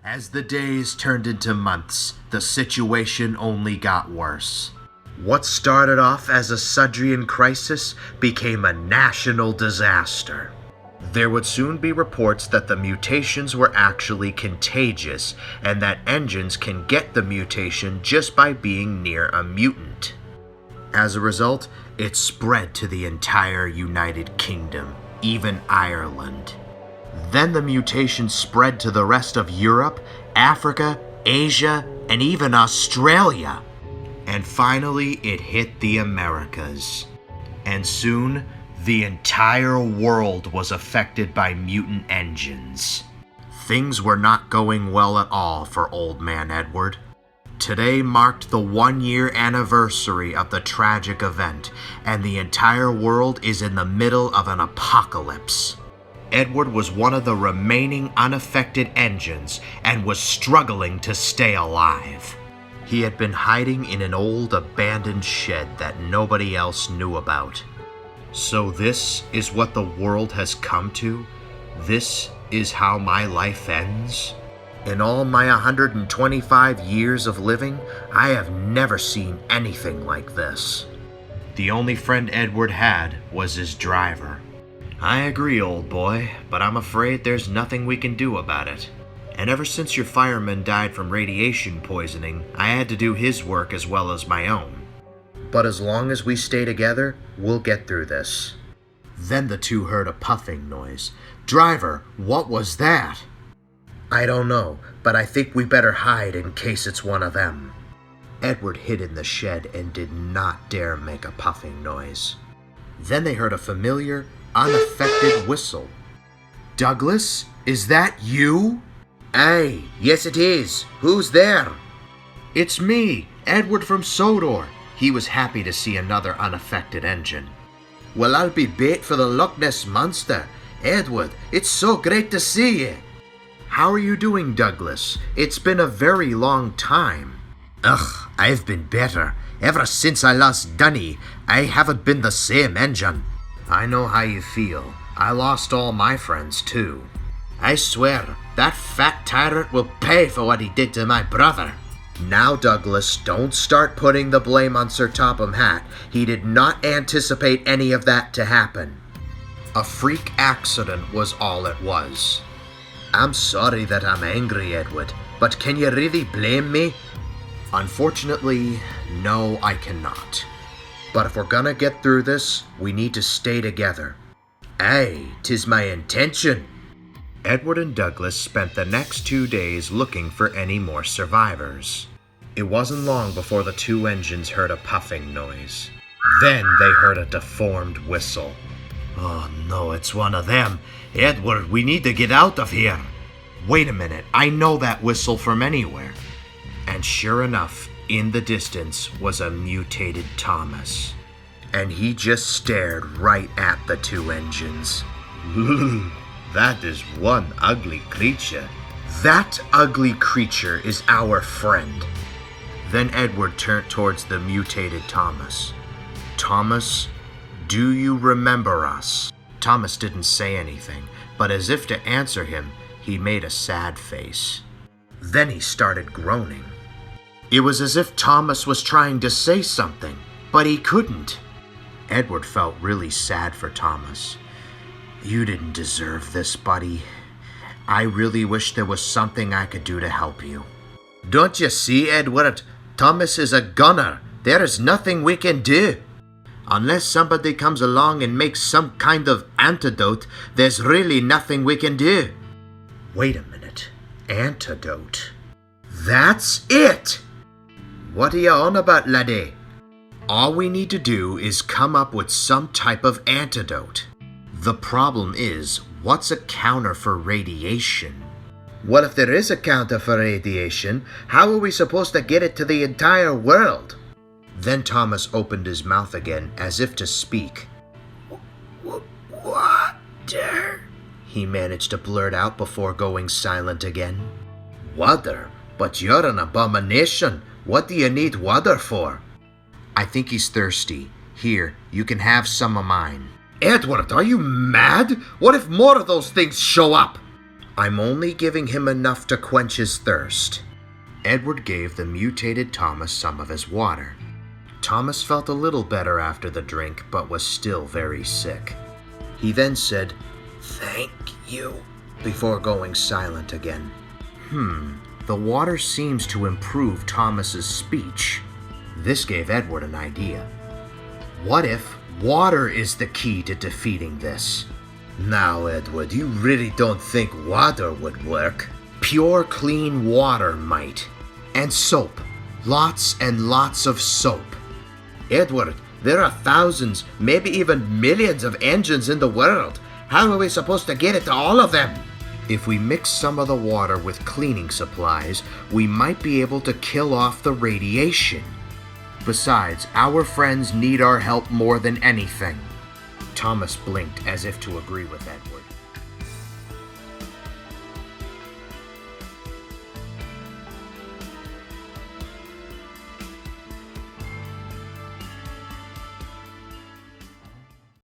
As the days turned into months, the situation only got worse. What started off as a Sudrian crisis became a national disaster. There would soon be reports that the mutations were actually contagious, and that engines can get the mutation just by being near a mutant. As a result, it spread to the entire United Kingdom, even Ireland. Then the mutation spread to the rest of Europe, Africa, Asia, and even Australia. And finally, it hit the Americas. And soon, the entire world was affected by mutant engines. Things were not going well at all for Old Man Edward. Today marked the 1-year anniversary of the tragic event, and the entire world is in the middle of an apocalypse. Edward was one of the remaining unaffected engines and was struggling to stay alive. He had been hiding in an old abandoned shed that nobody else knew about. So this is what the world has come to? This is how my life ends? In all my 125 years of living, I have never seen anything like this. The only friend Edward had was his driver. I agree, old boy, but I'm afraid there's nothing we can do about it. And ever since your fireman died from radiation poisoning, I had to do his work as well as my own. But as long as we stay together, we'll get through this. Then the two heard a puffing noise. Driver, what was that? I don't know, but I think we better hide in case it's one of them. Edward hid in the shed and did not dare make a puffing noise. Then they heard a familiar, unaffected whistle. Douglas, is that you? Aye, yes it is. Who's there? It's me, Edward from Sodor. He was happy to see another unaffected engine. Well, I'll be bait for the Loch Ness Monster. Edward, it's so great to see you. How are you doing, Douglas? It's been a very long time. Ugh, I've been better. Ever since I lost Dunny, I haven't been the same engine. I know how you feel. I lost all my friends, too. I swear, that fat tyrant will pay for what he did to my brother. Now, Douglas, don't start putting the blame on Sir Topham Hatt. He did not anticipate any of that to happen. A freak accident was all it was. I'm sorry that I'm angry, Edward, but can you really blame me? Unfortunately, no, I cannot. But if we're gonna get through this, we need to stay together. Aye, 'tis my intention. Edward and Douglas spent the next 2 days looking for any more survivors. It wasn't long before the two engines heard a puffing noise. Then they heard a deformed whistle. Oh no, it's one of them. Edward, we need to get out of here. Wait a minute, I know that whistle from anywhere. And sure enough, in the distance was a mutated Thomas. And he just stared right at the two engines. That is one ugly creature. That ugly creature is our friend. Then Edward turned towards the mutated Thomas. Thomas, do you remember us? Thomas didn't say anything, but as if to answer him, he made a sad face. Then he started groaning. It was as if Thomas was trying to say something, but he couldn't. Edward felt really sad for Thomas. You didn't deserve this, buddy. I really wish there was something I could do to help you. Don't you see, Edward? Thomas is a gunner. There is nothing we can do. Unless somebody comes along and makes some kind of antidote, there's really nothing we can do. Wait a minute. Antidote? That's it! What are you on about, laddie? All we need to do is come up with some type of antidote. The problem is, what's a counter for radiation? Well, if there is a counter for radiation, how are we supposed to get it to the entire world? Then Thomas opened his mouth again as if to speak. Water? He managed to blurt out before going silent again. Water? But you're an abomination. What do you need water for? I think he's thirsty. Here, you can have some of mine. Edward, are you mad? What if more of those things show up? I'm only giving him enough to quench his thirst." Edward gave the mutated Thomas some of his water. Thomas felt a little better after the drink, but was still very sick. He then said, "Thank you," before going silent again. The water seems to improve Thomas's speech. This gave Edward an idea. What if water is the key to defeating this? "Now, Edward, you really don't think water would work?" "Pure, clean water might. And soap. Lots and lots of soap." "Edward, there are thousands, maybe even millions of engines in the world. How are we supposed to get it to all of them?" "If we mix some of the water with cleaning supplies, we might be able to kill off the radiation. Besides, our friends need our help more than anything." Thomas blinked as if to agree with Edward.